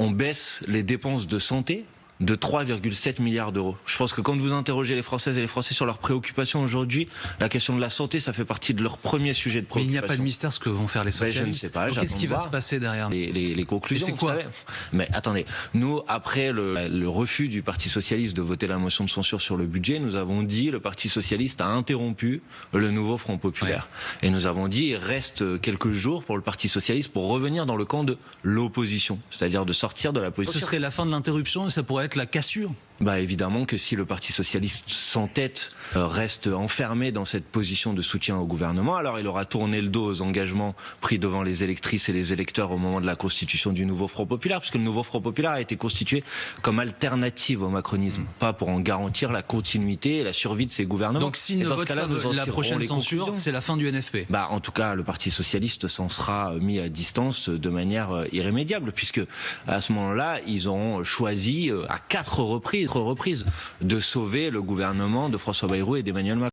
on baisse les dépenses de santé de 3,7 milliards d'euros. Je pense que quand vous interrogez les Françaises et les Français sur leurs préoccupations aujourd'hui, la question de la santé, ça fait partie de leur premier sujet de préoccupation. Mais il n'y a pas de mystère ce que vont faire les socialistes. Je ne sais pas. Qu'est-ce qui va se passer derrière les conclusions, c'est quoi? Vous savez. Mais attendez, nous, après le refus du Parti Socialiste de voter la motion de censure sur le budget, nous avons dit, le Parti Socialiste a interrompu le nouveau Front Populaire. Ouais. Et nous avons dit, il reste quelques jours pour le Parti Socialiste pour revenir dans le camp de l'opposition, c'est-à-dire de sortir de la position. Ce serait la fin de l'interruption et ça pourrait être la cassure. Évidemment que si le Parti Socialiste sans tête reste enfermé dans cette position de soutien au gouvernement, alors il aura tourné le dos aux engagements pris devant les électrices et les électeurs au moment de la constitution du nouveau Front Populaire, puisque le nouveau Front Populaire a été constitué comme alternative au macronisme, pas pour en garantir la continuité et la survie de ces gouvernements. Donc s'il ne vote pas la prochaine censure, c'est la fin du NFP. En tout cas, le Parti Socialiste s'en sera mis à distance de manière irrémédiable, puisque à ce moment-là, ils auront choisi à 4 reprises de sauver le gouvernement de François Bayrou et d'Emmanuel Macron.